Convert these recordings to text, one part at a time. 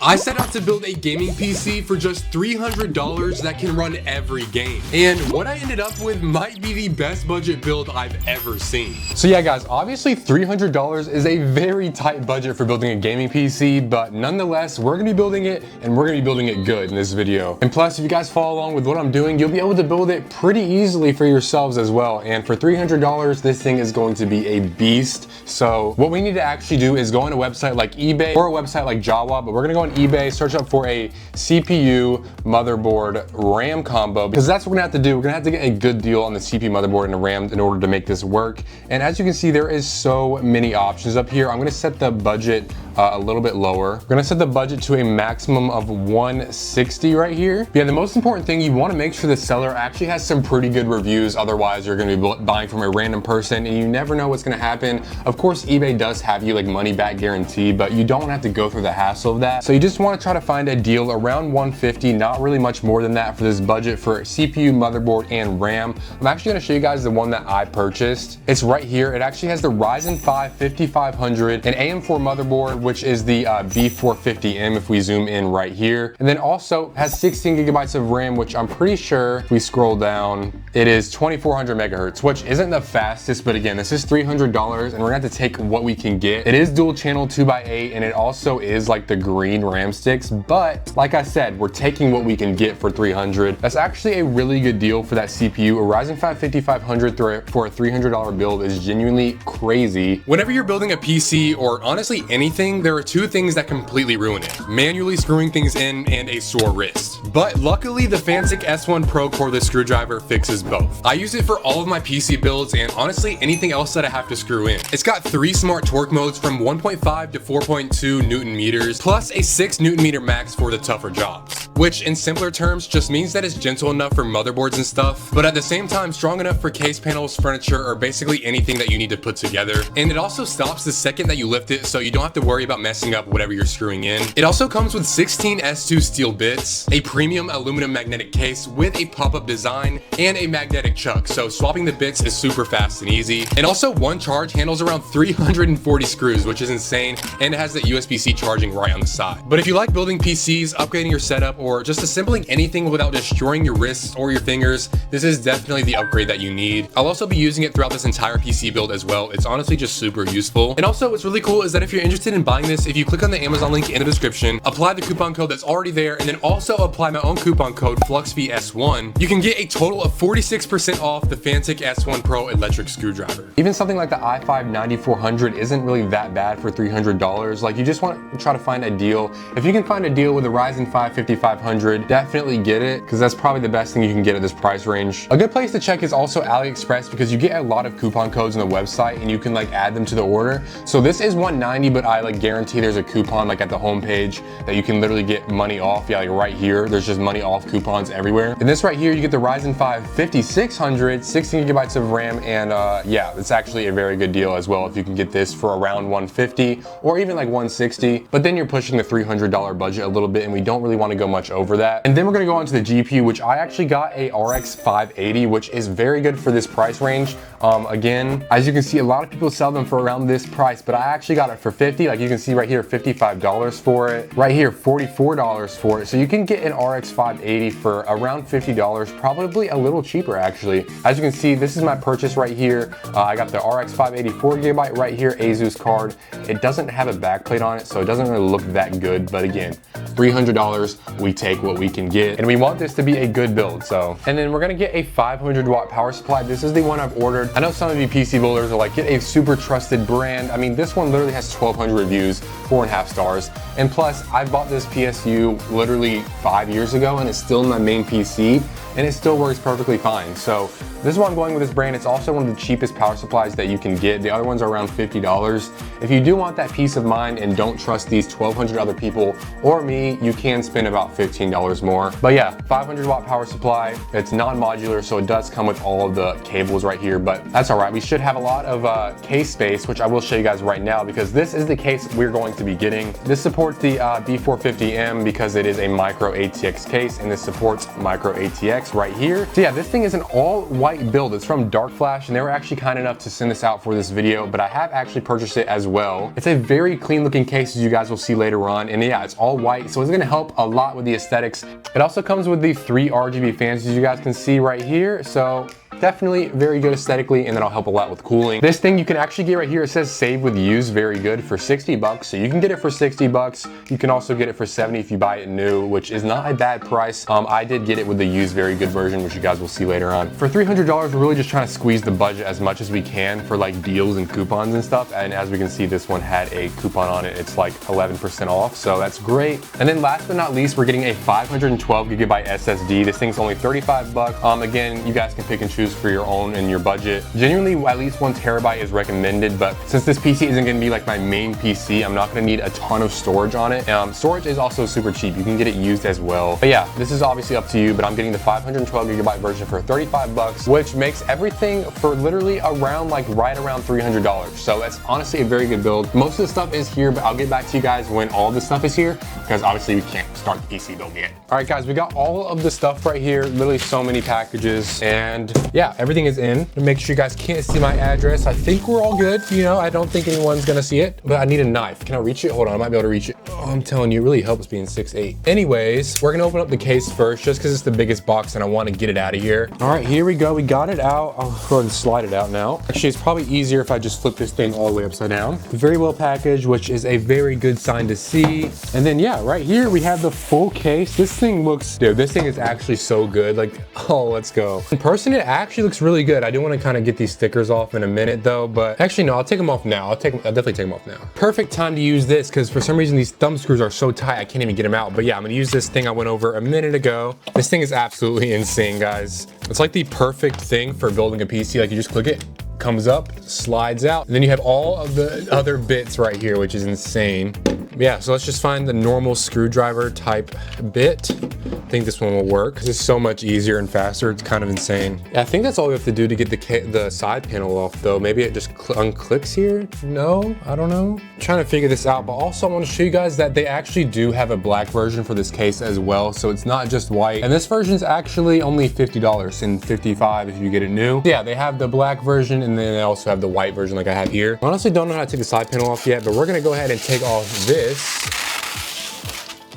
I set out to build a gaming PC for just $300 that can run every game. And what I ended up with might be the best budget build I've ever seen. So yeah guys, obviously $300 is a very tight budget for building a gaming PC, but nonetheless, we're gonna be building it and we're gonna be building it good in this video. And plus, if you guys follow along with what I'm doing, you'll be able to build it pretty easily for yourselves as well. And for $300, this thing is going to be a beast. So what we need to actually do is go on a website like eBay or a website like Jawa, but we're gonna go on eBay, search up for a CPU, motherboard, RAM combo, because that's what we're gonna have to do. We're gonna have to get a good deal on the CPU, motherboard, and the RAM in order to make this work. And as you can see, there is so many options up here. I'm gonna set the budget a little bit lower. We're gonna set the budget to a maximum of 160 right here. But yeah, the most important thing, you wanna make sure the seller actually has some pretty good reviews. Otherwise, you're gonna be buying from a random person and you never know what's gonna happen. Of course, eBay does have you like money back guarantee, but you don't have to go through the hassle of that. So you just wanna try to find a deal around 150, not really much more than that for this budget for CPU, motherboard, and RAM. I'm actually gonna show you guys the one that I purchased. It's right here. It actually has the Ryzen 5 5500, an AM4 motherboard, which is the B450M if we zoom in right here. And then also has 16 gigabytes of RAM, which I'm pretty sure if we scroll down, it is 2400 megahertz, which isn't the fastest, but again, this is $300 and we're gonna have to take what we can get. It is dual channel 2x8 and it also is like the green RAM sticks, but like I said, we're taking what we can get for $300. That's actually a really good deal for that CPU. A Ryzen 5 5500 for a $300 build is genuinely crazy. Whenever you're building a PC or honestly anything, there are two things that completely ruin it: manually screwing things in and a sore wrist. But luckily, the Fancic S1 Pro cordless screwdriver fixes both. I use it for all of my PC builds and honestly anything else that I have to screw in. It's got 3 smart torque modes from 1.5 to 4.2 Newton meters, plus a 6 Newton meter max for the tougher jobs, which in simpler terms just means that it's gentle enough for motherboards and stuff, but at the same time strong enough for case panels, furniture, or basically anything that you need to put together. And it also stops the second that you lift it, so you don't have to worry about messing up whatever you're screwing in. It also comes with 16 S2 steel bits, a premium aluminum magnetic case with a pop-up design, and a magnetic chuck, so swapping the bits is super fast and easy. And also one charge handles around 340 screws, which is insane, and it has the USB-C charging right on the side. But if you like building PCs, upgrading your setup, or just assembling anything without destroying your wrists or your fingers, this is definitely the upgrade that you need. I'll also be using it throughout this entire PC build as well. It's honestly just super useful. And also what's really cool is that if you're interested in buying this, if you click on the Amazon link in the description, apply the coupon code that's already there, and then also apply my own coupon code fluxphyS1, you can get a total of 46% off the Fancic S1 Pro electric screwdriver. Even something like the i5 9400 isn't really that bad for $300. Like, you just want to try to find a deal. If you can find a deal with a Ryzen 5 5500, definitely get it, because that's probably the best thing you can get at this price range. A good place to check is also AliExpress, because you get a lot of coupon codes on the website and you can like add them to the order. So this is $190, but I like guarantee there's a coupon like at the home page that you can literally get money off. Yeah, like right here, there's just money off coupons everywhere. And this right here, you get the Ryzen 5 5600, 16 gigabytes of RAM, and yeah, it's actually a very good deal as well if you can get this for around 150 or even like 160, but then you're pushing the $300 budget a little bit and we don't really want to go much over that. And then we're going to go on to the GPU, which I actually got a RX 580, which is very good for this price range. Again, as you can see, a lot of people sell them for around this price, but I actually got it for 50. Like you can see right here, $55 for it. Right here, $44 for it. So you can get an RX 580 for around $50, probably a little cheaper actually. As you can see, this is my purchase right here. I got the RX 580 4GB right here, Asus card. It doesn't have a backplate on it, so it doesn't really look that good, but again, $300, we take what we can get, and we want this to be a good build. So, and then we're gonna get a 500 watt power supply. This is the one I've ordered. I know some of you PC builders are like, get a super trusted brand. I mean, this one literally has 1,200 reviews, 4.5 stars. And plus, I bought this PSU literally 5 years ago and it's still in my main PC and it still works perfectly fine. So this is why I'm going with this brand. It's also one of the cheapest power supplies that you can get. The other ones are around $50. If you do want that peace of mind and don't trust these 1,200 other people or me me, you can spend about $15 more. But yeah, 500 watt power supply. It's non-modular, so it does come with all of the cables right here, but that's all right. We should have a lot of case space, which I will show you guys right now, because this is the case we're going to be getting. This supports the B450M because it is a micro ATX case, and this supports micro ATX right here. So yeah, this thing is an all white build. It's from Dark Flash, and they were actually kind enough to send this out for this video, but I have actually purchased it as well. It's a very clean looking case, as you guys will see later on, and yeah, it's all white, so it's gonna help a lot with the aesthetics. It also comes with the 3 RGB fans, as you guys can see right here, so definitely very good aesthetically, and that'll help a lot with cooling. This thing you can actually get right here, it says save with used, very good, for 60 bucks. So you can get it for 60 bucks. You can also get it for 70 if you buy it new, which is not a bad price. I did get it with the used, very good version, which you guys will see later on. For $300, we're really just trying to squeeze the budget as much as we can for like deals and coupons and stuff. And as we can see, this one had a coupon on it. It's like 11% off, so that's great. And then last but not least, we're getting a 512 gigabyte SSD. This thing's only 35 bucks. Again, you guys can pick and choose for your own and your budget. Genuinely, at least 1 terabyte is recommended, but since this PC isn't going to be like my main PC, I'm not going to need a ton of storage on it. Storage is also super cheap. You can get it used as well. But yeah, this is obviously up to you, but I'm getting the 512 gigabyte version for 35 bucks, which makes everything for literally around like right around $300. So that's honestly a very good build. Most of the stuff is here, but I'll get back to you guys when all this stuff is here, because obviously we can't start the PC build yet. All right, guys, we got all of the stuff right here, literally so many packages, and yeah, everything is in. To make sure you guys can't see my address, I think we're all good. You know, I don't think anyone's gonna see it, but I need a knife. Can I reach it? Hold on, I might be able to reach it. Oh, I'm telling you, it really helps being 6'8". Anyways, we're gonna open up the case first, just because it's the biggest box and I want to get it out of here. All right, here we go. We got it out. I'll go ahead and slide it out now. Actually, it's probably easier if I just flip this thing all the way upside down. Very well packaged, which is a very good sign to see. And then yeah, right here we have the full case. This thing looks, dude, this thing is actually so good. Like, oh, let's go. In person, it actually looks really good. I do want to kind of get these stickers off in a minute though, but actually no, I'll take them off now. I'll definitely take them off now. Perfect time to use this, because for some reason these thumb screws are so tight I can't even get them out. But yeah, I'm gonna use this thing I went over a minute ago. This thing is absolutely insane, guys. It's like the perfect thing for building a PC. Like, you just click it, comes up, slides out, and then you have all of the other bits right here, which is insane. Yeah, so let's just find the normal screwdriver type bit. I think this one will work because it's so much easier and faster. It's kind of insane. Yeah, I think that's all we have to do to get the side panel off though. Maybe it just unclicks here? No, I don't know. I'm trying to figure this out, but also I want to show you guys that they actually do have a black version for this case as well. So it's not just white. And this version is actually only $50 and $55 if you get it new. Yeah, they have the black version, and then they also have the white version like I have here. I honestly don't know how to take the side panel off yet, but we're gonna go ahead and take off this.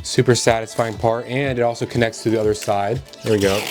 Super satisfying part, and it also connects to the other side. There we go.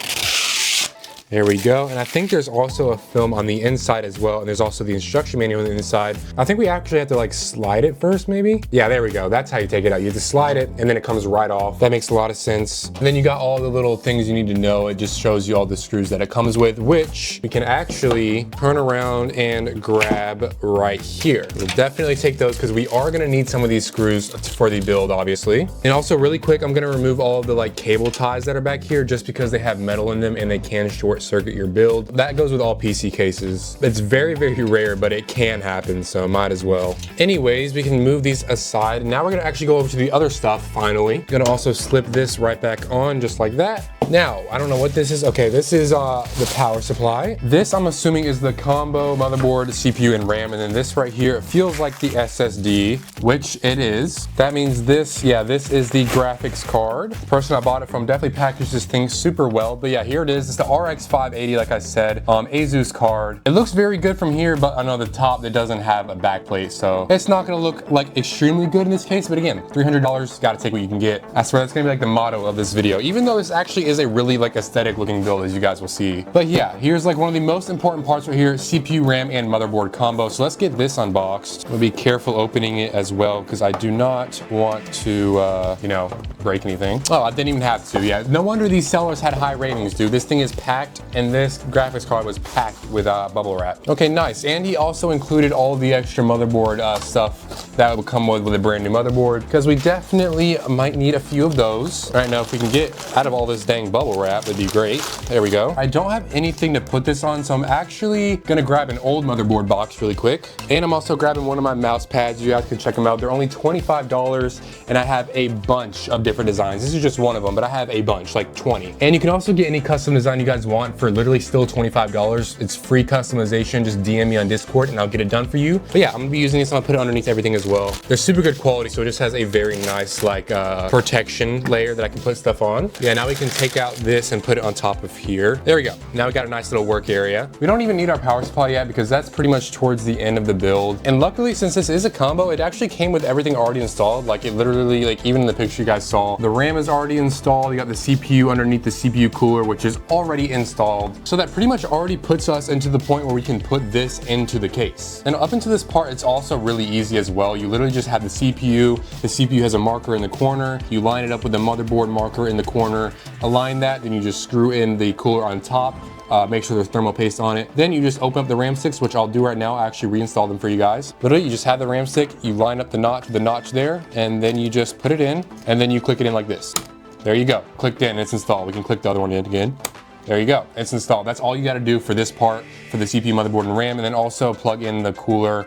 There we go. And I think there's also a film on the inside as well. And there's also the instruction manual on the inside. I think we actually have to like slide it first, maybe. Yeah, there we go. That's how you take it out. You have to slide it and then it comes right off. That makes a lot of sense. And then you got all the little things you need to know. It just shows you all the screws that it comes with, which we can actually turn around and grab right here. We'll definitely take those because we are gonna need some of these screws for the build, obviously. And also really quick, I'm gonna remove all of the like cable ties that are back here just because they have metal in them and they can short circuit your build. That goes with all PC cases. It's very, very rare, but it can happen, so might as well. Anyways, we can move these aside. Now we're gonna actually go over to the other stuff, finally. Gonna also slip this right back on, just like that. Now, I don't know what this is. Okay, this is the power supply. This, I'm assuming, is the combo motherboard, CPU, and RAM, and then this right here, it feels like the SSD, which it is. That means this, yeah, this is the graphics card. The person I bought it from definitely packaged this thing super well, but yeah, here it is. It's the RX 580, like I said, Asus card. It looks very good from here, but I know the top, it doesn't have a backplate, so it's not gonna look like extremely good in this case, but again, $300, gotta take what you can get. I swear that's gonna be like the motto of this video, even though this actually is a really like aesthetic looking build, as you guys will see. But yeah, here's like one of the most important parts right here, CPU, RAM, and motherboard combo. So let's get this unboxed. We'll be careful opening it as well, because I do not want to, you know, break anything. Oh, I didn't even have to. Yeah, no wonder these sellers had high ratings, dude. This thing is packed, and this graphics card was packed with bubble wrap. Okay, nice. And he also included all the extra motherboard stuff that would come with a brand new motherboard, because we definitely might need a few of those. All right, now if we can get out of all this dang bubble wrap, that'd be great. There we go. I don't have anything to put this on, so I'm actually gonna grab an old motherboard box really quick. And I'm also grabbing one of my mouse pads. You guys can check them out. They're only $25, and I have a bunch of different designs. This is just one of them, but I have a bunch, like 20. And you can also get any custom design you guys want for literally still $25. It's free customization. Just DM me on Discord and I'll get it done for you. But yeah, I'm gonna be using this. I'm gonna put it underneath everything as well. They're super good quality, so it just has a very nice like protection layer that I can put stuff on. Yeah, now we can take out this and put it on top of here. There we go. Now we got a nice little work area. We don't even need our power supply yet because that's pretty much towards the end of the build. And luckily, since this is a combo, it actually came with everything already installed. Like it literally, like even in the picture you guys saw, the RAM is already installed. You got the CPU underneath the CPU cooler, which is already installed. So that pretty much already puts us into the point where we can put this into the case. And up into this part, it's also really easy as well. You literally just have the CPU. The CPU has a marker in the corner. You line it up with the motherboard marker in the corner, align that, then you just screw in the cooler on top. Make sure there's thermal paste on it. Then you just open up the RAM sticks, which I'll do right now. I actually reinstall them for you guys. Literally, you just have the RAM stick, you line up the notch there, and then you just put it in, and then you click it in like this. There you go, clicked in, it's installed. We can click the other one in again. There you go, it's installed. That's all you gotta do for this part, for the CPU, motherboard, and RAM, and then also plug in the cooler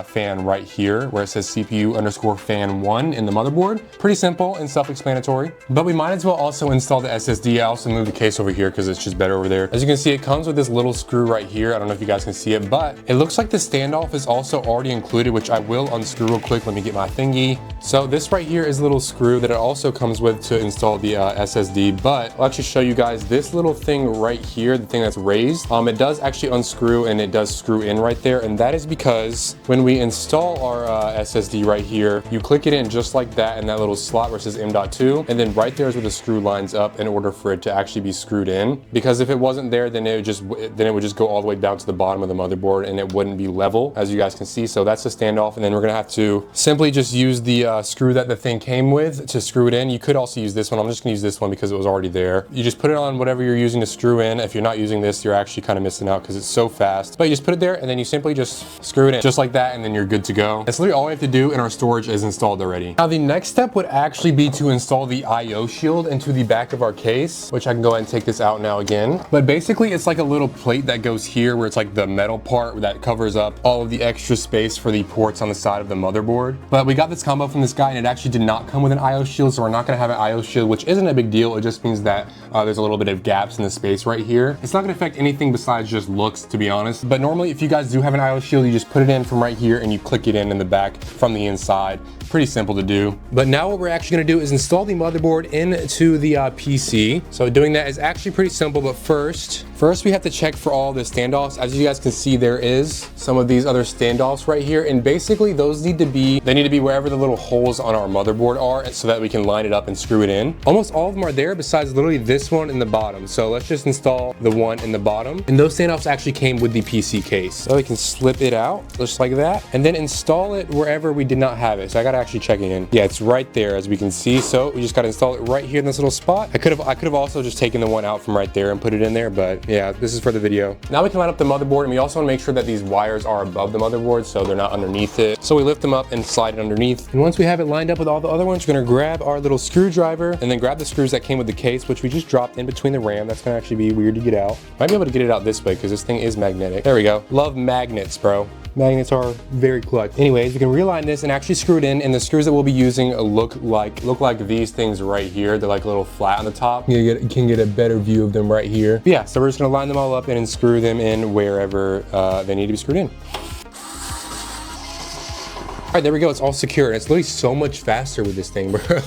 fan right here where it says CPU_fan 1 in the motherboard. Pretty simple and self-explanatory, but we might as well also install the SSD. I also moved the case over here because it's just better over there. As you can see, it comes with this little screw right here. I don't know if you guys can see it, but it looks like the standoff is also already included, which I will unscrew real quick. Let me get my thingy. So this right here is a little screw that it also comes with to install the SSD, but I'll actually show you guys this little thing right here, the thing that's raised. It does actually unscrew and it does screw in right there, and that is because when we install our SSD right here, you click it in just like that in that little slot where it says M.2, and then right there is where the screw lines up in order for it to actually be screwed in. Because if it wasn't there, then it would just go all the way down to the bottom of the motherboard and it wouldn't be level, as you guys can see. So that's the standoff, and then we're gonna have to simply just use the screw that the thing came with to screw it in. You could also use this one. I'm just gonna use this one because it was already there. You just put it on whatever you're using to screw in. If you're not using this, you're actually kind of missing out because it's so fast. But you just put it there and then you simply just screw it in just like that, and then you're good to go. That's literally all we have to do, and our storage is installed already. Now the next step would actually be to install the IO shield into the back of our case, which I can go ahead and take this out now again. But basically it's like a little plate that goes here where it's like the metal part that covers up all of the extra space for the ports on the side of the motherboard. But we got this combo from this guy and it actually did not come with an IO shield, so we're not gonna have an IO shield, which isn't a big deal. It just means that there's a little bit of gaps in the space right here. It's not gonna affect anything besides just looks, to be honest. But normally if you guys do have an IO shield, you just put it in from right here and you click it in the back from the inside. Pretty simple to do. But now what we're actually gonna do is install the motherboard into the PC. So doing that is actually pretty simple, but first we have to check for all the standoffs. As you guys can see, there is some of these other standoffs right here, and basically those need to be wherever the little holes on our motherboard are, so that we can line it up and screw it in. Almost all of them are there besides literally this one in the bottom. So let's just install the one in the bottom. And those standoffs actually came with the PC case. So we can slip it out just like that and then install it wherever we did not have it. So I gotta actually check it in. Yeah, it's right there as we can see. So we just gotta install it right here in this little spot. I could have also just taken the one out from right there and put it in there, but yeah, this is for the video. Now we can line up the motherboard, and we also want to make sure that these wires are above the motherboard so they're not underneath it. So we lift them up and slide it underneath. And once we have it lined up with all the other ones, we're gonna grab our little screwdriver and then grab the screws that came with the case, which we just dropped in between the RAM. That's gonna actually be weird to get out. Might be able to get it out this way because this thing is magnetic. There we go. Love magnets, bro. Magnets are very clutch. Anyways, we can realign this and actually screw it in, and the screws that we'll be using look like these things right here. They're like a little flat on the top. You can get a better view of them right here. But yeah, so we're just gonna line them all up and screw them in wherever they need to be screwed in. All right, there we go. It's all secure, and it's literally so much faster with this thing, bro.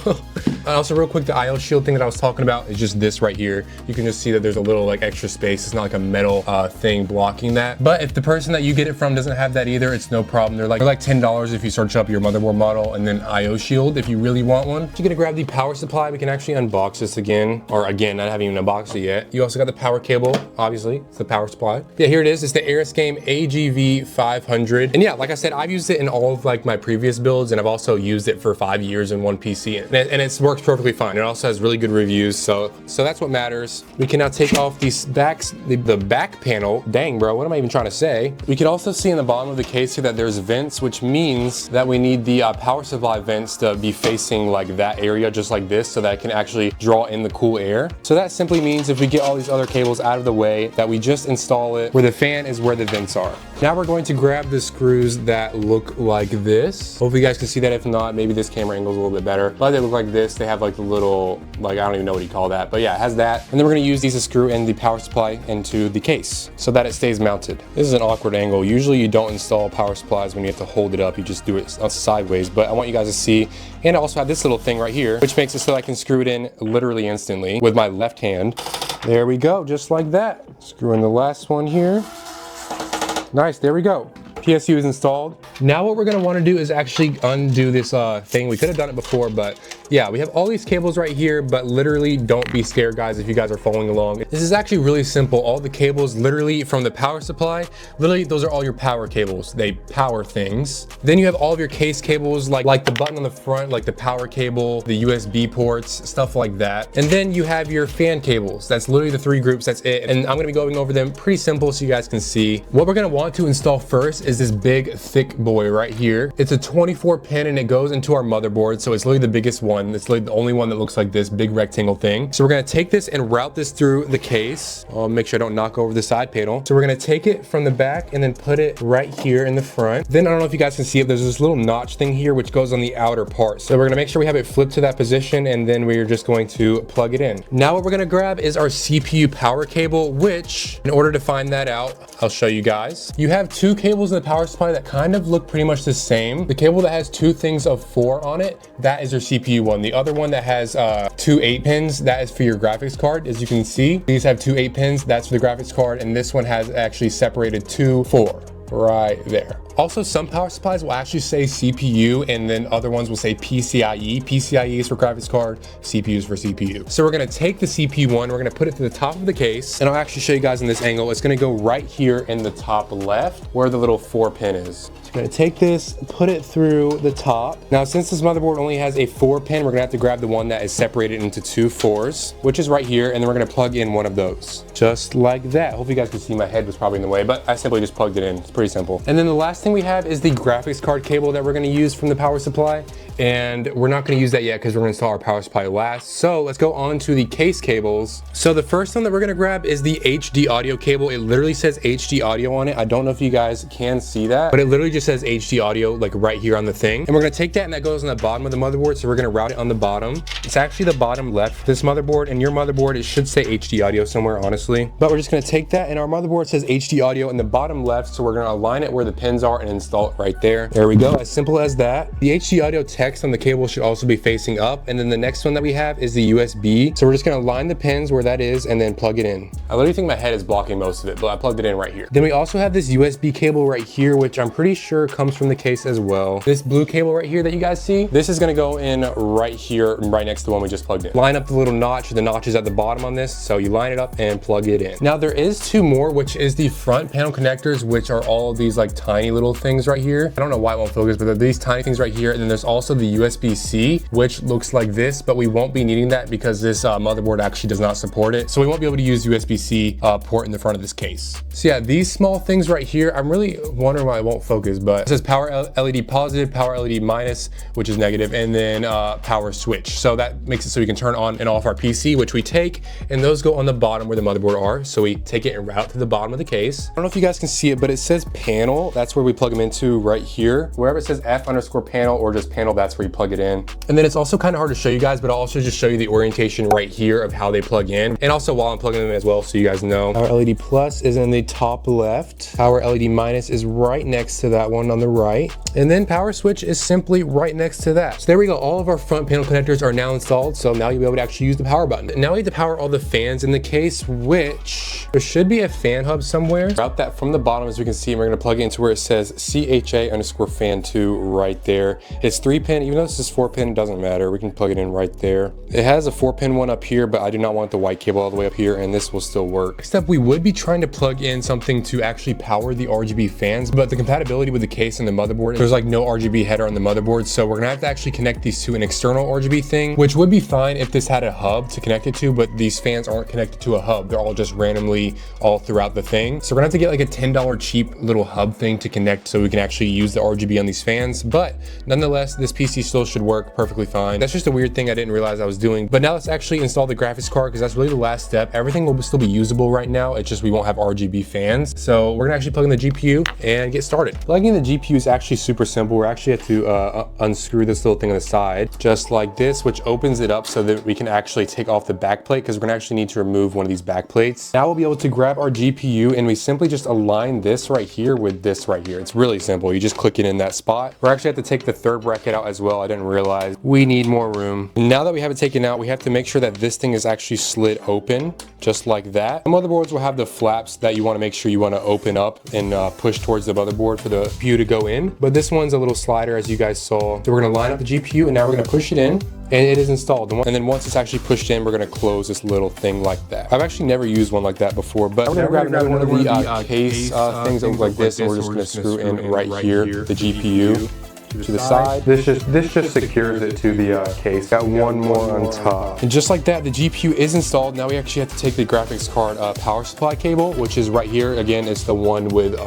And also real quick, the IO shield thing that I was talking about is just this right here. You can just see that there's a little like extra space. It's not like a metal thing blocking that. But if the person that you get it from doesn't have that either, it's no problem. They're like $10 if you search up your motherboard model and then IO shield if you really want one. You're gonna grab the power supply. We can actually unbox this again, or again, I haven't even unboxed it yet. You also got the power cable, obviously. It's the power supply. Yeah, here it is. It's the Airascame AGV 500. And yeah, like I said, I've used it in all of like my previous builds, and I've also used it for 5 years in one PC, and it's worked works perfectly fine. It also has really good reviews, so that's what matters. We can now take off these backs, the back panel. Dang, bro, what am I even trying to say? We can also see in the bottom of the case here that there's vents, which means that we need the power supply vents to be facing like that area, just like this, so that it can actually draw in the cool air. So that simply means if we get all these other cables out of the way, that we just install it where the fan is where the vents are. Now we're going to grab the screws that look like this. Hopefully you guys can see that. If not, maybe this camera angle is a little bit better. But they look like this. They have like the little, like, I don't even know what you call that. But yeah, it has that. And then we're gonna use these to screw in the power supply into the case so that it stays mounted. This is an awkward angle. Usually you don't install power supplies when you have to hold it up. You just do it sideways. But I want you guys to see. And I also have this little thing right here, which makes it so I can screw it in literally instantly with my left hand. There we go, just like that. Screw in the last one here. Nice, there we go. PSU is installed. Now what we're gonna wanna do is actually undo this thing. We could have done it before, but yeah, we have all these cables right here, but literally don't be scared, guys, if you guys are following along. This is actually really simple. All the cables literally from the power supply, literally those are all your power cables. They power things. Then you have all of your case cables, like the button on the front, like the power cable, the USB ports, stuff like that. And then you have your fan cables. That's literally the 3 groups, that's it. And I'm gonna be going over them pretty simple so you guys can see. What we're gonna want to install first is this big, thick boy right here. It's a 24 pin and it goes into our motherboard, so it's literally the biggest one. It's like the only one that looks like this big rectangle thing. So we're gonna take this and route this through the case. I'll make sure I don't knock over the side panel. So we're gonna take it from the back and then put it right here in the front. Then I don't know if you guys can see it, there's this little notch thing here which goes on the outer part. So we're gonna make sure we have it flipped to that position, and then we're just going to plug it in. Now what we're gonna grab is our CPU power cable, which in order to find that out, I'll show you guys. You have 2 cables in the power supply that kind of look pretty much the same. The cable that has 2 things of 4 on it, that is your CPU one. The other one that has 2 8 pins, that is for your graphics card. As you can see, these have 2 8 pins, that's for the graphics card, and this one has actually separated 2 4 right there. Also, some power supplies will actually say CPU, and then other ones will say PCIe. PCIe is for graphics card, CPU is for CPU. So we're gonna take the CPU one, we're gonna put it to the top of the case, and I'll actually show you guys in this angle. It's gonna go right here in the top left, where the little 4 pin is. So we're gonna take this, put it through the top. Now, since this motherboard only has a 4 pin, we're gonna have to grab the one that is separated into 2 4s, which is right here, and then we're gonna plug in one of those. Just like that. Hopefully you guys can see, my head was probably in the way, but I simply just plugged it in. It's pretty simple. And then the last thing we have is the graphics card cable that we're gonna use from the power supply. And we're not gonna use that yet because we're gonna install our power supply last. So let's go on to the case cables. So the first one that we're gonna grab is the HD audio cable. It literally says HD audio on it. I don't know if you guys can see that, but it literally just says HD audio like right here on the thing. And we're gonna take that, and that goes on the bottom of the motherboard. So we're gonna route it on the bottom. It's actually the bottom left of this motherboard, and your motherboard, it should say HD audio somewhere, honestly. But we're just gonna take that, and our motherboard says HD audio in the bottom left. So we're gonna align it where the pins are and install it right there. There we go, as simple as that. The HD audio text on the cable should also be facing up. And then the next one that we have is the USB. So we're just gonna line the pins where that is and then plug it in. I literally think my head is blocking most of it, but I plugged it in right here. Then we also have this USB cable right here, which I'm pretty sure comes from the case as well. This blue cable right here that you guys see, this is gonna go in right here, right next to the one we just plugged in. Line up the little notch. The notch is at the bottom on this, so you line it up and plug it in. Now there is 2 more, which is the front panel connectors, which are all these like tiny little things right here. I don't know why it won't focus, but they're these tiny things right here. And then there's also the USB-C, which looks like this, but we won't be needing that because this motherboard actually does not support it. So we won't be able to use USB-C port in the front of this case. So yeah, these small things right here, I'm really wondering why it won't focus, but it says power LED positive, power LED minus, which is negative, and then power switch. So that makes it so we can turn on and off our PC, which we take, and those go on the bottom where the motherboard are. So we take it and route to the bottom of the case. I don't know if you guys can see it, but it says panel. That's where we plug them into right here. Wherever it says F_panel or just panel, that's where you plug it in. And then it's also kind of hard to show you guys, but I'll also just show you the orientation right here of how they plug in. And also while I'm plugging them in as well, so you guys know. Power LED plus is in the top left. Power LED minus is right next to that one on the right. And then power switch is simply right next to that. So there we go. All of our front panel connectors are now installed. So now you'll be able to actually use the power button. Now we need to power all the fans in the case, which there should be a fan hub somewhere. Route that from the bottom, as we can see, and we're gonna plug it into where it says says CHA_fan2 right there. It's 3-pin, even though this is 4-pin, it doesn't matter. We can plug it in right there. It has a 4-pin one up here, but I do not want the white cable all the way up here, and this will still work. Next up, we would be trying to plug in something to actually power the RGB fans, but the compatibility with the case and the motherboard, there's like no RGB header on the motherboard, so we're gonna have to actually connect these to an external RGB thing, which would be fine if this had a hub to connect it to, but these fans aren't connected to a hub. They're all just randomly all throughout the thing. So we're gonna have to get like a $10 cheap little hub thing to connect so we can actually use the RGB on these fans. But nonetheless, this PC still should work perfectly fine. That's just a weird thing I didn't realize I was doing. But now let's actually install the graphics card, because that's really the last step. Everything will still be usable right now. It's just we won't have RGB fans. So we're gonna actually plug in the GPU and get started. Plugging in the GPU is actually super simple. We actually have to unscrew this little thing on the side, just like this, which opens it up so that we can actually take off the back plate, because we're gonna actually need to remove one of these back plates. Now we'll be able to grab our GPU and we simply just align this right here with this right here. It's really simple. You just click it in that spot. We're actually have to take the third bracket out as well. I didn't realize we need more room. Now that we have it taken out, we have to make sure that this thing is actually slid open, just like that. The motherboards will have the flaps that you want to make sure you want to open up and push towards the motherboard for the GPU to go in. But this one's a little slider, as you guys saw. So we're going to line up the GPU and now we're going to push it in. And it is installed. And then once it's actually pushed in, we're gonna close this little thing like that. I've actually never used one like that before, but we're gonna grab another one of the case things that look like this, and we're just gonna screw in right here the GPU to the side. This just secures it to the case. Got one more on top. And just like that, the GPU is installed. Now we actually have to take the graphics card power supply cable, which is right here. Again, it's the one with 2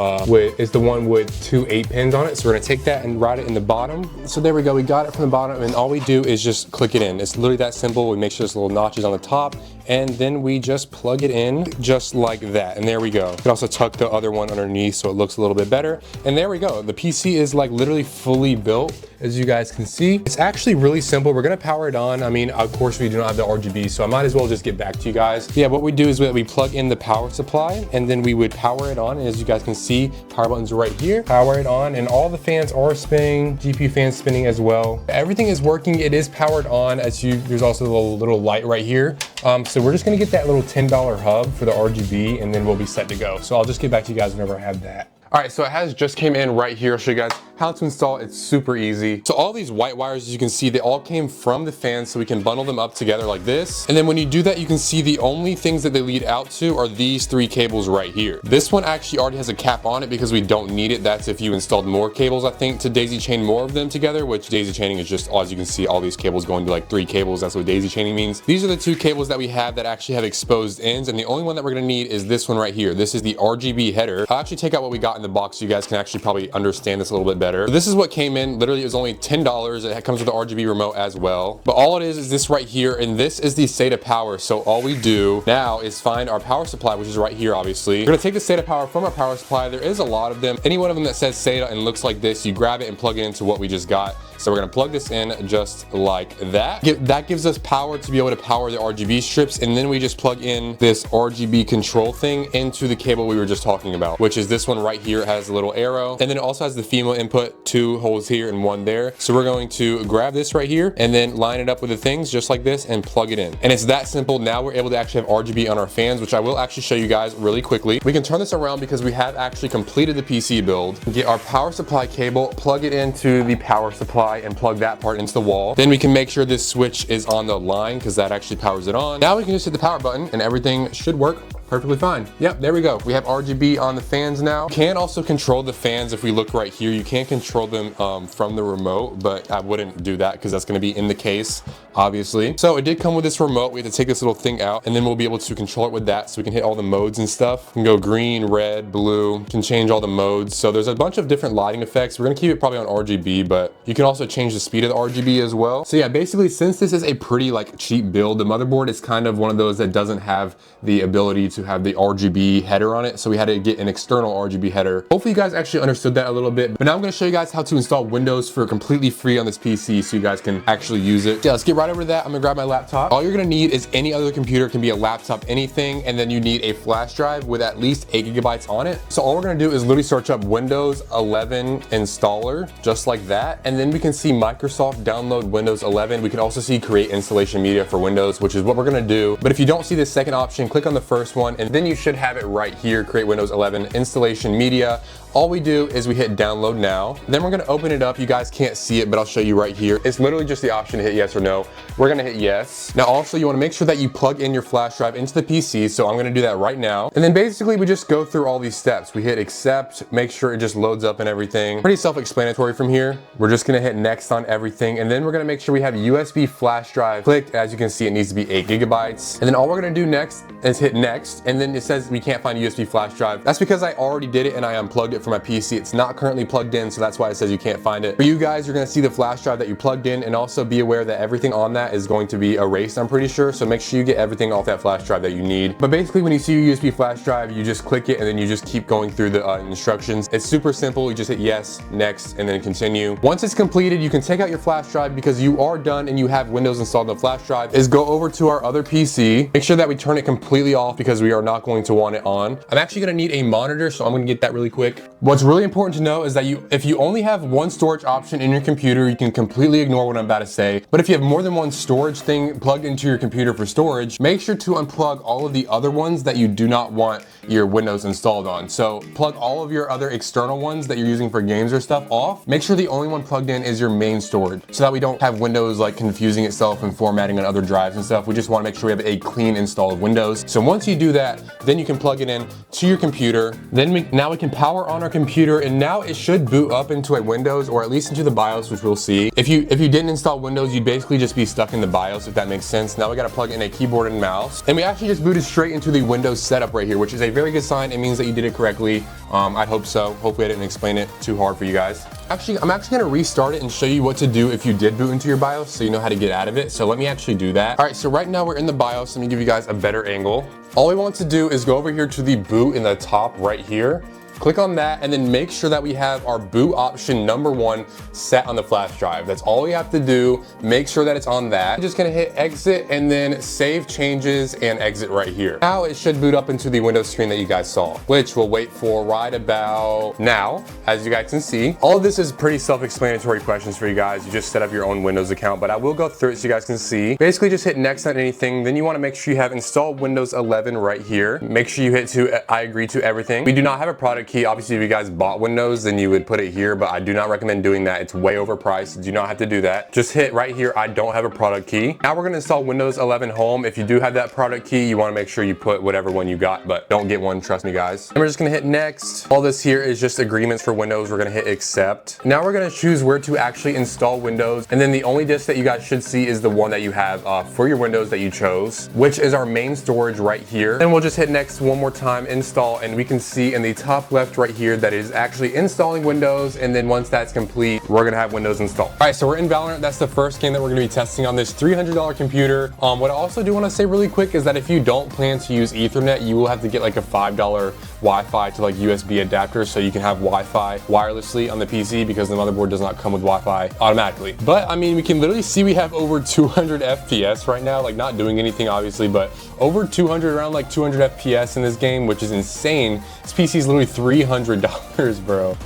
8-pins on it. So we're gonna take that and route it in the bottom. So there we go, we got it from the bottom, and all we do is just click it in. It's literally that simple. We make sure there's little notches on the top, and then we just plug it in just like that. And there we go. You can also tuck the other one underneath so it looks a little bit better. And there we go. The PC is like literally fully built, as you guys can see. It's actually really simple. We're gonna power it on. I mean, of course we do not have the RGB, so I might as well just get back to you guys. Yeah, what we do is we plug in the power supply, and then we would power it on. And as you guys can see, power button's right here. Power it on, and all the fans are spinning. GPU fans spinning as well. Everything is working. It is powered on. There's also a little light right here. So we're just gonna get that little $10 hub for the RGB, and then we'll be set to go. So I'll just get back to you guys whenever I have that. All right, so it has just came in right here. I'll show you guys how to install. It's super easy. So all these white wires, as you can see, they all came from the fan, so we can bundle them up together like this. And then when you do that, you can see the only things that they lead out to are these 3 cables right here. This one actually already has a cap on it because we don't need it. That's if you installed more cables, I think, to daisy chain more of them together, which daisy chaining is just, as you can see, all these cables going to like 3 cables. That's what daisy chaining means. These are the 2 cables that we have that actually have exposed ends, and the only one that we're gonna need is this one right here. This is the RGB header. I'll actually take out what we got in the box so you guys can actually probably understand this a little bit better. So this is what came in. Literally, it was only $10. It comes with the RGB remote as well. But all it is this right here, and this is the SATA power. So all we do now is find our power supply, which is right here, obviously. We're gonna take the SATA power from our power supply. There is a lot of them. Any one of them that says SATA and looks like this, you grab it and plug it into what we just got. So we're gonna plug this in just like that. That gives us power to be able to power the RGB strips, and then we just plug in this RGB control thing into the cable we were just talking about, which is this one right here. It has a little arrow, and then it also has the female input, 2 holes here and 1 there. So we're going to grab this right here and then line it up with the things just like this and plug it in. And it's that simple. Now we're able to actually have RGB on our fans, which I will actually show you guys really quickly. We can turn this around because we have actually completed the PC build. Get our power supply cable, plug it into the power supply, and plug that part into the wall. Then we can make sure this switch is on the line because that actually powers it on. Now we can just hit the power button and everything should work perfectly fine. Yep, there we go. We have RGB on the fans now. You can also control the fans if we look right here. You can control them from the remote, but I wouldn't do that because that's gonna be in the case, obviously. So it did come with this remote. We have to take this little thing out, and then we'll be able to control it with that, so we can hit all the modes and stuff. We can go green, red, blue, can change all the modes. So there's a bunch of different lighting effects. We're gonna keep it probably on RGB, but you can also change the speed of the RGB as well. So yeah, basically, since this is a pretty like cheap build, the motherboard is kind of one of those that doesn't have the ability to have the RGB header on it, so we had to get an external RGB header. Hopefully you guys actually understood that a little bit, but now I'm going to show you guys how to install Windows for completely free on this PC so you guys can actually use it. Yeah, let's get right over to that. I'm gonna grab my laptop. All you're gonna need is any other computer. It can be a laptop, anything, and then you need a flash drive with at least 8 GB on it. So all we're gonna do is literally search up Windows 11 installer, just like that, and then we can see Microsoft download Windows 11. We can also see create installation media for Windows, which is what we're gonna do. But if you don't see this second option, click on the first one. one, and then you should have it right here, create Windows 11 installation media. All we do is we hit download now. Then we're gonna open it up. You guys can't see it, but I'll show you right here. It's literally just the option to hit yes or no. We're gonna hit yes. Now also you wanna make sure that you plug in your flash drive into the PC, so I'm gonna do that right now. And then basically we just go through all these steps. We hit accept, make sure it just loads up and everything. Pretty self-explanatory from here. We're just gonna hit next on everything, and then we're gonna make sure we have USB flash drive clicked. As you can see, it needs to be 8 gigabytes. And then all we're gonna do next is hit next, and then it says we can't find a USB flash drive. That's because I already did it and I unplugged it from my PC. It's not currently plugged in, so that's why it says you can't find it. For you guys, you're gonna see the flash drive that you plugged in, and also be aware that everything on that is going to be erased, I'm pretty sure, so make sure you get everything off that flash drive that you need. But basically when you see your USB flash drive, you just click it and then you just keep going through the instructions. It's super simple. You just hit yes, next, and then continue. Once it's completed, you can take out your flash drive because you are done and you have Windows installed on the flash drive. Is go over to our other PC, make sure that we turn it completely off because we are not going to want it on. I'm actually gonna need a monitor, so I'm gonna get that really quick. What's really important to know is that if you only have one storage option in your computer, you can completely ignore what I'm about to say. But if you have more than one storage thing plugged into your computer for storage, make sure to unplug all of the other ones that you do not want your Windows installed on. So plug all of your other external ones that you're using for games or stuff off. Make sure the only one plugged in is your main storage, so that we don't have Windows like confusing itself and formatting on other drives and stuff. We just want to make sure we have a clean install of Windows. So once you do that, then you can plug it in to your computer. Then now we can power on our computer, and now it should boot up into a Windows, or at least into the BIOS, which we'll see. If you didn't install Windows, you'd basically just be stuck in the BIOS, if that makes sense. Now we got to plug in a keyboard and mouse, and we actually just booted straight into the Windows setup right here, which is a very good sign. It means that you did it correctly. I'd hope so. Hopefully I didn't explain it too hard for you guys. Actually, I'm actually gonna restart it and show you what to do if you did boot into your BIOS, so you know how to get out of it. So let me actually do that. All right, so right now we're in the BIOS. Let me give you guys a better angle. All we want to do is go over here to the boot in the top right here. Click on that, and then make sure that we have our boot option #1 set on the flash drive. That's all we have to do. Make sure that it's on that. I'm just gonna hit exit and then save changes and exit right here. Now it should boot up into the Windows screen that you guys saw, which we'll wait for right about now. As you guys can see, all of this is pretty self-explanatory questions for you guys. You just set up your own Windows account, but I will go through it so you guys can see. Basically just hit next on anything. Then you wanna make sure you have installed Windows 11 right here. Make sure you hit I agree to everything. We do not have a product key. Obviously, if you guys bought Windows, then you would put it here, but I do not recommend doing that. It's way overpriced. Do not have to do that. Just hit right here, I don't have a product key. Now we're gonna install Windows 11 Home. If you do have that product key, you wanna make sure you put whatever one you got, but don't get one, trust me guys. And we're just gonna hit next. All this here is just agreements for Windows. We're gonna hit accept. Now we're gonna choose where to actually install Windows, and then the only disk that you guys should see is the one that you have for your Windows that you chose, which is our main storage right here. And we'll just hit next one more time, install, and we can see in the top left right here that it is actually installing Windows, and then once that's complete, we're gonna have Windows installed. All right, so we're in Valorant. That's the first game that we're gonna be testing on this $300 computer. What I also do wanna say really quick is that if you don't plan to use Ethernet, you will have to get like a $5 Wi-Fi to like USB adapter so you can have Wi-Fi wirelessly on the PC, because the motherboard does not come with Wi-Fi automatically. But I mean, we can literally see we have over 200 FPS right now, like not doing anything obviously, but over 200, around like 200 FPS in this game, which is insane. This PC is literally $300, bro.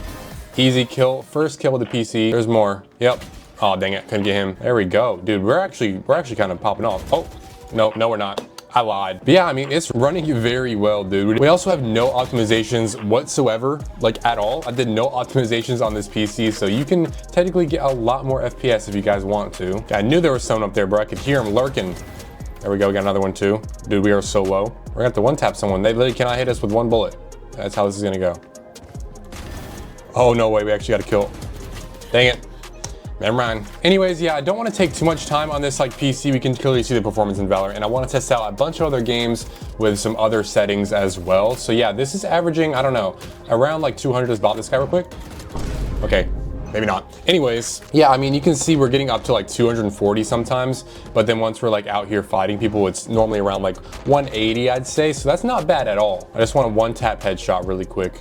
Easy kill, first kill with the PC. There's more, yep. Oh, dang it, couldn't get him. There we go. Dude, we're actually kind of popping off. Oh, no, we're not. I lied. But yeah, I mean, it's running very well, dude. We also have no optimizations whatsoever, like at all. I did no optimizations on this PC, so you can technically get a lot more FPS if you guys want to. I knew there was someone up there, bro. I could hear him lurking. There we go, we got another one too. Dude, we are so low. We're gonna have to one-tap someone. They literally cannot hit us with one bullet. That's how this is gonna go. Oh, no way, we actually got a kill. Dang it. Never mind. Anyways, yeah, I don't want to take too much time on this like PC. We can clearly see the performance in Valorant, and I want to test out a bunch of other games with some other settings as well. So yeah, this is averaging, I don't know, around like 200. Let's bot this guy real quick. Okay, maybe not. Anyways, yeah, I mean, you can see we're getting up to like 240 sometimes, but then once we're like out here fighting people, it's normally around like 180, I'd say. So that's not bad at all. I just want a one-tap headshot really quick.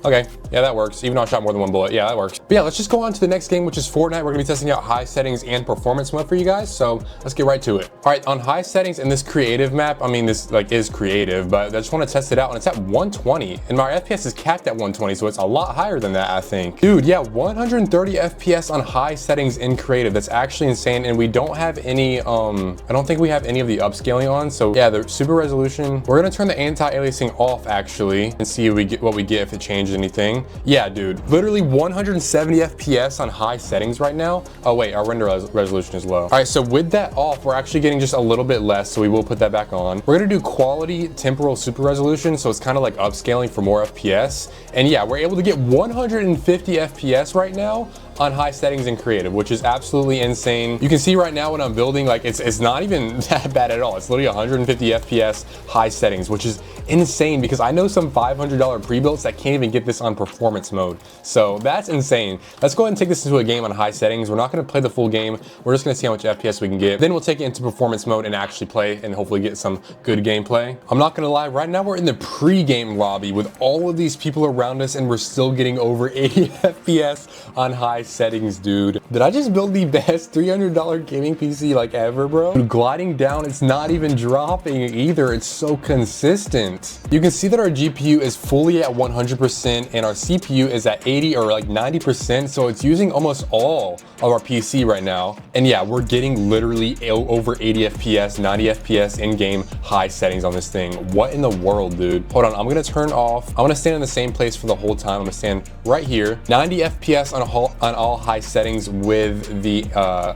Okay, Yeah, that works. Even though I shot more than one bullet. Yeah, that works. But yeah, let's just go on to the next game, which is Fortnite. We're gonna be testing out high settings and performance mode for you guys. So let's get right to it. All right, on high settings in this creative map, I mean, this like is creative, but I just want to test it out, and it's at 120, and my FPS is capped at 120, so it's a lot higher than that, I think. Dude, yeah, 130 FPS on high settings in creative. That's actually insane, and we don't have any, I don't think we have any of the upscaling on. So yeah, the super resolution. We're gonna turn the anti-aliasing off actually, and see what we get if it changes anything. Yeah, dude, literally 170 FPS on high settings right now. Oh wait, our render resolution is low. All right, so with that off, we're actually getting just a little bit less, so we will put that back on. We're gonna do quality temporal super resolution, so it's kind of like upscaling for more FPS. And yeah, we're able to get 150 FPS right now on high settings in creative, which is absolutely insane. You can see right now when I'm building, like it's not even that bad at all. It's literally 150 FPS high settings, which is insane because I know some $500 pre-builds that can't even get this on performance mode. So that's insane. Let's go ahead and take this into a game on high settings. We're not gonna play the full game. We're just gonna see how much FPS we can get. Then we'll take it into performance mode and actually play and hopefully get some good gameplay. I'm not gonna lie, right now we're in the pre-game lobby with all of these people around us and we're still getting over 80 FPS on high settings, dude. Did I just build the best $300 gaming PC like ever, bro? Dude, gliding down, it's not even dropping either. It's so consistent. You can see that our GPU is fully at 100% and our CPU is at 80 or like 90%. So it's using almost all of our PC right now. And yeah, we're getting literally over 80 FPS, 90 FPS in-game high settings on this thing. What in the world, dude? Hold on, I'm gonna turn off. I'm gonna stand in the same place for the whole time. I'm gonna stand right here. 90 FPS on all high settings with the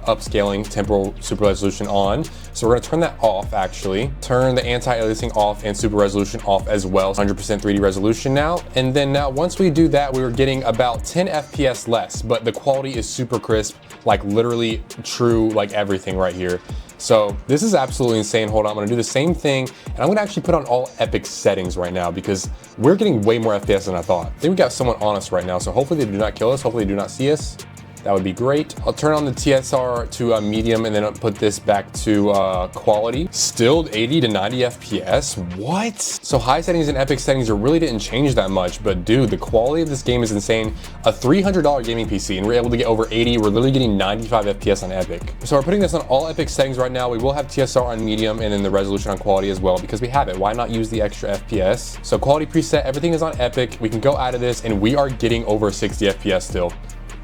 upscaling temporal super resolution on. So we're gonna turn that off actually. Turn the anti-aliasing off and super resolution off as well. 100% 3D resolution now. And then now once we do that, we were getting about 10 FPS less, but the quality is super crisp, like literally true, like everything right here. So this is absolutely insane. Hold on, I'm gonna do the same thing and I'm gonna actually put on all epic settings right now because we're getting way more FPS than I thought. I think we got someone on us right now, so hopefully they do not kill us. Hopefully they do not see us. That would be great. I'll turn on the TSR to a medium and then I'll put this back to quality. Still 80 to 90 FPS, what? So high settings and epic settings really didn't change that much, but dude, the quality of this game is insane. A $300 gaming PC and we're able to get over 80. We're literally getting 95 FPS on epic. So we're putting this on all epic settings right now. We will have TSR on medium and then the resolution on quality as well because we have it. Why not use the extra FPS? So quality preset, everything is on epic. We can go out of this and we are getting over 60 FPS still.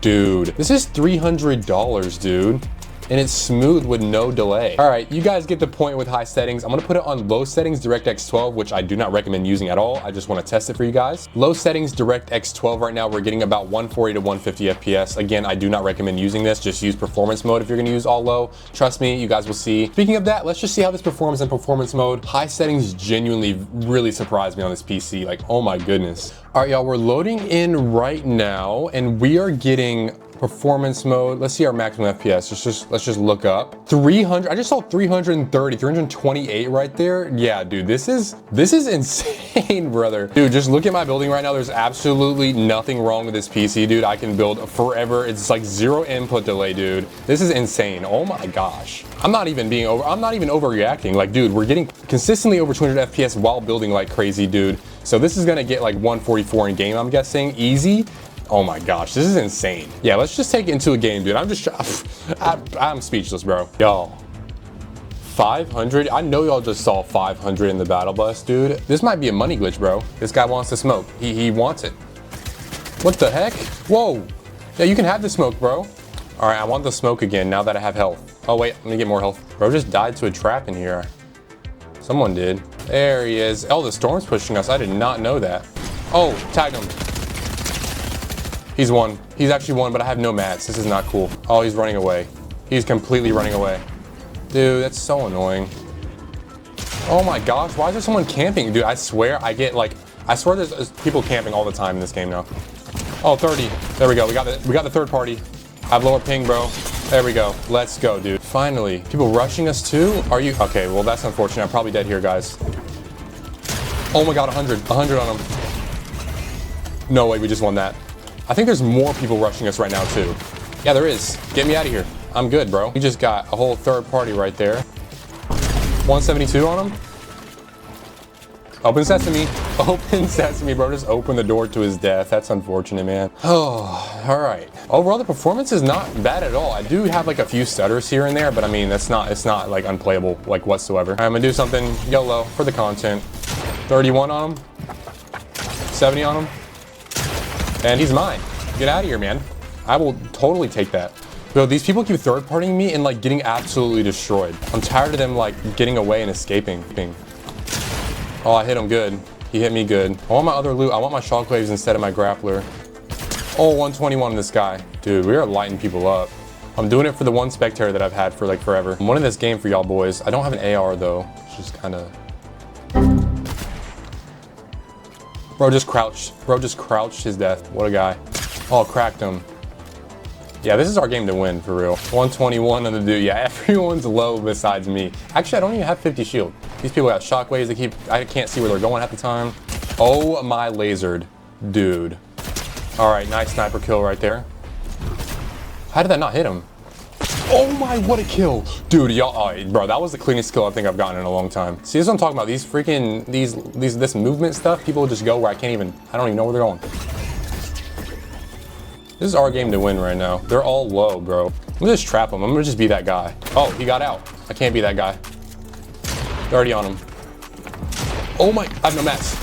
Dude, this is $300, dude. And it's smooth with no delay. All right, you guys get the point with high settings. I'm gonna put it on low settings, DirectX 12, which I do not recommend using at all. I just wanna test it for you guys. Low settings, DirectX 12 right now, we're getting about 140 to 150 FPS. Again, I do not recommend using this. Just use performance mode if you're gonna use all low. Trust me, you guys will see. Speaking of that, let's just see how this performs in performance mode. High settings genuinely really surprised me on this PC. Like, oh my goodness. All right, y'all, we're loading in right now and we are getting performance mode. Let's see our maximum FPS. Let's just look up. 300, I just saw 330, 328 right there. Yeah, dude, this is insane, brother. Dude, just look at my building right now. There's absolutely nothing wrong with this PC, dude. I can build forever. It's like zero input delay, dude. This is insane. Oh my gosh. I'm not even overreacting. Like, dude, we're getting consistently over 200 FPS while building like crazy, dude. So this is gonna get like 144 in game, I'm guessing, easy. Oh my gosh, this is insane. Yeah, let's just take it into a game, dude. I'm speechless, bro. Y'all, 500? I know y'all just saw 500 in the battle bus, dude. This might be a money glitch, bro. This guy wants to smoke. He wants it. What the heck? Whoa. Yeah, you can have the smoke, bro. All right, I want the smoke again now that I have health. Oh wait, let me get more health. Bro just died to a trap in here. Someone did. There he is. Oh, the storm's pushing us. I did not know that. Oh, tagged him. He's won. He's actually won, but I have no mats. This is not cool. Oh, he's running away. He's completely running away. Dude, that's so annoying. Oh my gosh, why is there someone camping? Dude, I swear there's people camping all the time in this game now. Oh, 30. There we go. We got the third party. I have lower ping, bro. There we go. Let's go, dude. Finally. People rushing us too? Are you? Okay, well, that's unfortunate. I'm probably dead here, guys. Oh my god, 100. 100 on him. No way, we just won that. I think there's more people rushing us right now too. Yeah, there is. Get me out of here. I'm good, bro. We just got a whole third party right there. 172 on him. Open sesame. Open sesame, bro. Just open the door to his death. That's unfortunate, man. Oh, all right. Overall, the performance is not bad at all. I do have like a few stutters here and there, but I mean, it's not like unplayable like whatsoever. All right, I'm gonna do something YOLO for the content. 31 on him. 70 on him. And he's mine. Get out of here, man. I will totally take that. Bro, these people keep third-partying me and like getting absolutely destroyed. I'm tired of them like getting away and escaping. Oh, I hit him good. He hit me good. I want my other loot. I want my shockwaves instead of my grappler. Oh, 121 on this guy. Dude, we are lighting people up. I'm doing it for the one spectator that I've had for like forever. I'm winning this game for y'all boys. I don't have an AR though, which is kind of... Bro just crouched. Bro just crouched his death. What a guy. Oh, cracked him. Yeah, this is our game to win, for real. 121 on the dude. Yeah, everyone's low besides me. Actually, I don't even have 50 shield. These people got shockwaves. I can't see where they're going at the time. Oh, my lasered. Dude. All right, nice sniper kill right there. How did that not hit him? Oh my, what a kill. Dude, y'all, oh, bro, that was the cleanest kill I think I've gotten in a long time. See, this is what I'm talking about. These freaking, this movement stuff, people just go where I don't even know where they're going. This is our game to win right now. They're all low, bro. I'm gonna just trap them. I'm gonna just be that guy. Oh, he got out. I can't be that guy. 30 on him. Oh my, I have no mats.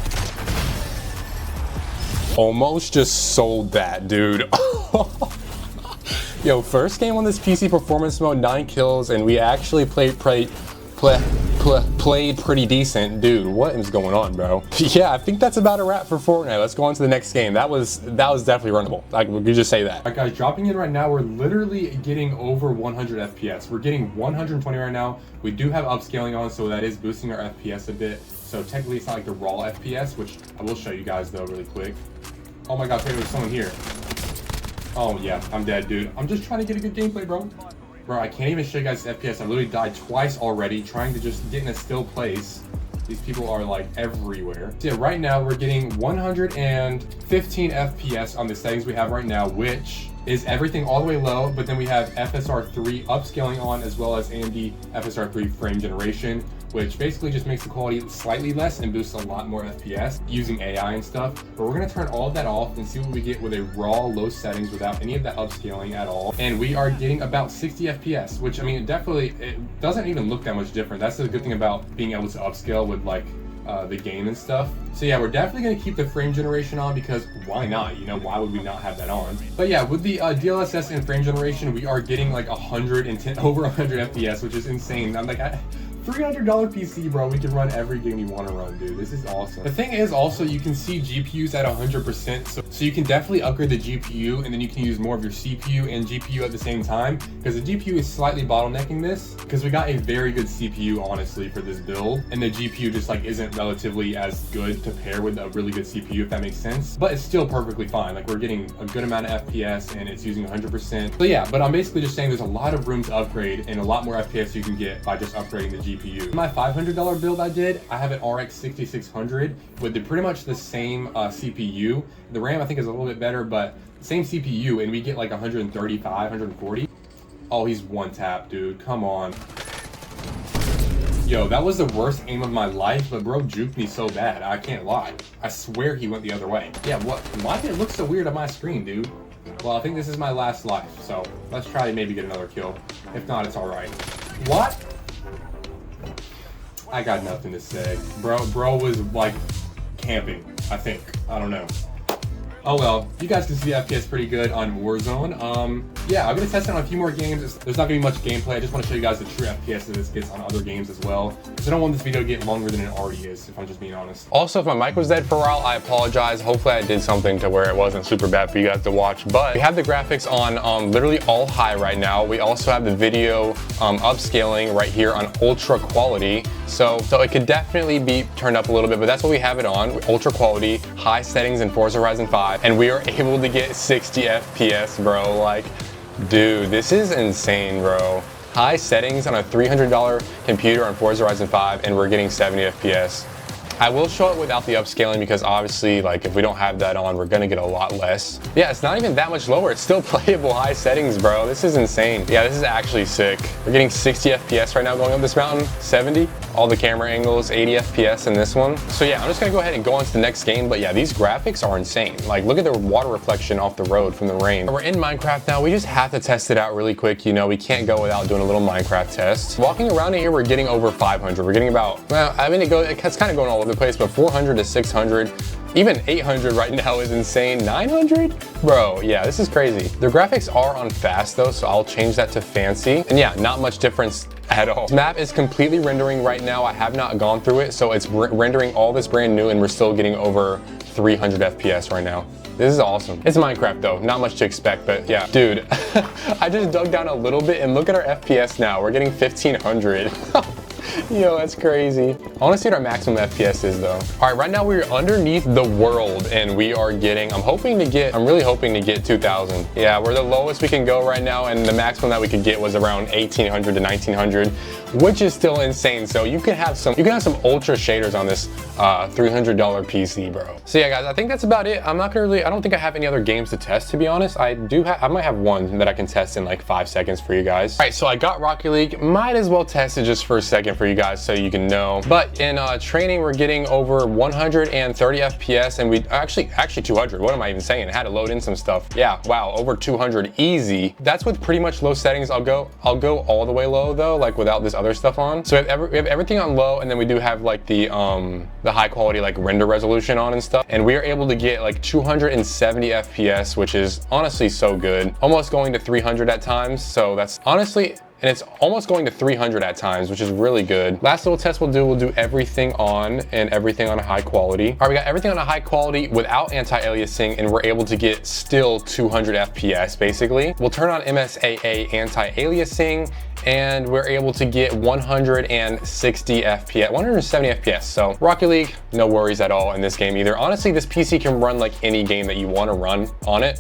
Almost just sold that, dude. Yo, first game on this PC performance mode, 9 kills, and we actually played pretty decent. Dude, what is going on, bro? Yeah, I think that's about a wrap for Fortnite. Let's go on to the next game. That was definitely runnable. Like, we could just say that. All right, guys, dropping in right now, we're literally getting over 100 FPS. We're getting 120 right now. We do have upscaling on, so that is boosting our FPS a bit. So technically, it's not like the raw FPS, which I will show you guys, though, really quick. Oh my gosh, there's someone here. Oh yeah, I'm dead, dude. I'm just trying to get a good gameplay, bro. Bro, I can't even show you guys FPS. I literally died twice already trying to just get in a still place. These people are like everywhere. So yeah, right now we're getting 115 FPS on the settings we have right now, which is everything all the way low, but then we have FSR3 upscaling on, as well as AMD FSR3 frame generation, which basically just makes the quality slightly less and boosts a lot more FPS using AI and stuff. But we're gonna turn all of that off and see what we get with a raw low settings without any of that upscaling at all. And we are getting about 60 FPS, which I mean, it doesn't even look that much different. That's the good thing about being able to upscale with like the game and stuff. So yeah, we're definitely going to keep the frame generation on, because why not? You know, why would we not have that on? But yeah, with the DLSS and frame generation, we are getting like 110 over 100 FPS, which is insane. I'm like, $300 PC, bro. We can run every game you want to run, dude. This is awesome. The thing is also, you can see GPUs at 100%, so you can definitely upgrade the GPU, and then you can use more of your CPU and GPU at the same time, because the GPU is slightly bottlenecking this, because we got a very good CPU, honestly, for this build, and the GPU just like isn't relatively as good to pair with a really good CPU, if that makes sense. But it's still perfectly fine. Like, we're getting a good amount of FPS, and it's using 100%. So yeah, but I'm basically just saying there's a lot of room to upgrade, and a lot more FPS you can get by just upgrading the GPU. My $500 build I have an RX 6600 with pretty much the same CPU. The RAM I think is a little bit better, but same CPU, and we get like 135, 140. Oh, he's one tap, dude. Come on. Yo, that was the worst aim of my life, but bro juked me so bad. I can't lie. I swear he went the other way. Yeah, what? Why did it look so weird on my screen, dude? Well, I think this is my last life, so let's try to maybe get another kill. If not, it's all right. What? I got nothing to say. Bro was like camping, I think. I don't know. Oh well, you guys can see the FPS pretty good on Warzone. Yeah, I'm gonna test it on a few more games. There's not gonna be much gameplay. I just want to show you guys the true FPS that this gets on other games as well, because I don't want this video to get longer than it already is, if I'm just being honest. Also, if my mic was dead for a while, I apologize. Hopefully I did something to where it wasn't super bad for you guys to watch, but we have the graphics on literally all high right now. We also have the video upscaling right here on ultra quality. So it could definitely be turned up a little bit, but that's what we have it on. Ultra quality, high settings in Forza Horizon 5, and we are able to get 60 FPS, bro. Like, dude, this is insane, bro. High settings on a $300 computer on Forza Horizon 5, and we're getting 70 FPS. I will show it without the upscaling, because obviously, like, if we don't have that on, we're gonna get a lot less. Yeah, it's not even that much lower. It's still playable high settings, bro. This is insane. Yeah, this is actually sick. We're getting 60 FPS right now going up this mountain. 70. all the camera angles, 80 FPS in this one. So yeah, I'm just gonna go ahead and go on to the next game. But yeah, these graphics are insane. Like, look at the water reflection off the road from the rain. We're in Minecraft now. We just have to test it out really quick. You know, we can't go without doing a little Minecraft test. Walking around in here, we're getting over 500. We're getting about, well, I mean, it's kind of going all over the place, but 400 to 600. Even 800 right now is insane. 900? Bro, yeah, this is crazy. The graphics are on fast though, so I'll change that to fancy. And yeah, not much difference at all. This map is completely rendering right now. I have not gone through it, so it's rendering all this brand new, and we're still getting over 300 FPS right now. This is awesome. It's Minecraft though, not much to expect, but yeah. Dude, I just dug down a little bit and look at our FPS now. We're getting 1500. Yo, that's crazy. I want to see what our maximum FPS is though. All right, right now we're underneath the world and we are getting, I'm really hoping to get 2000. Yeah, we're the lowest we can go right now, and the maximum that we could get was around 1800 to 1900, which is still insane. So you can have some ultra shaders on this $300 PC, bro. So yeah, guys, I think that's about it. I don't think I have any other games to test, to be honest. I might have one that I can test in like 5 seconds for you guys. All right, so I got Rocket League. Might as well test it just for a second for you guys so you can know. But in training, we're getting over 130 FPS, and we actually 200. What am I even saying? I had to load in some stuff. Yeah, wow, over 200 easy. That's with pretty much low settings. I'll go all the way low though, like without this other stuff on. So we have everything on low, and then we do have like the high quality like render resolution on and stuff. And we are able to get like 270 FPS, which is honestly so good. Almost going to 300 at times. So that's honestly, and it's almost going to 300 at times, which is really good. Last little test we'll do everything on, and everything on a high quality. All right, we got everything on a high quality without anti-aliasing, and we're able to get still 200 FPS basically. We'll turn on MSAA anti-aliasing, and we're able to get 160 FPS, 170 FPS. So Rocket League, no worries at all in this game either. Honestly, this PC can run like any game that you want to run on it.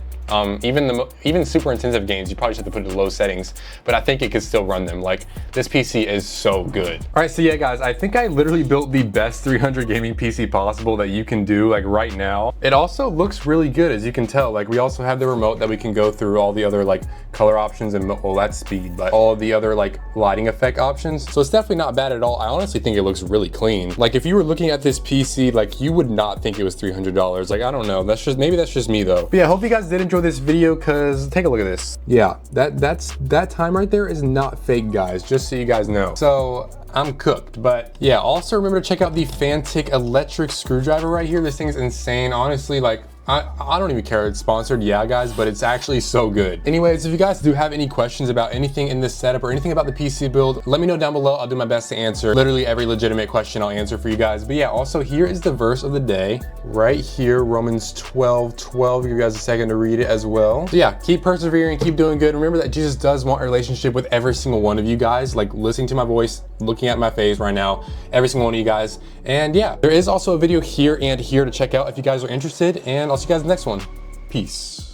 Even super intensive games, you probably just have to put it to low settings, but I think it could still run them. Like, this PC is so good. All right, so yeah, guys, I think I literally built the best 300 gaming PC possible that you can do, like right now. It also looks really good, as you can tell. Like, we also have the remote that we can go through all the other like color options and, well, that's speed, but all the other like lighting effect options. So it's definitely not bad at all. I honestly think it looks really clean. Like, if you were looking at this PC, like, you would not think it was $300. Like, I don't know. Maybe that's just me though. But yeah, I hope you guys did enjoy this video, because take a look at this. Yeah, that time right there is not fake, guys, just so you guys know. So I'm cooked. But yeah, also remember to check out the Fantic electric screwdriver right here. This thing is insane, honestly. Like, I don't even care it's sponsored, yeah guys, but it's actually so good. Anyways, if you guys do have any questions about anything in this setup or anything about the PC build, let me know down below. I'll do my best to answer literally every legitimate question. I'll answer for you guys. But yeah, also here is the verse of the day right here, Romans 12:12. Give you guys a second to read it as well. So yeah, keep persevering, keep doing good. Remember that Jesus does want a relationship with every single one of you guys, like listening to my voice, looking at my face right now, every single one of you guys. And yeah, there is also a video here and here to check out if you guys are interested, and I'll see you guys in the next one. Peace.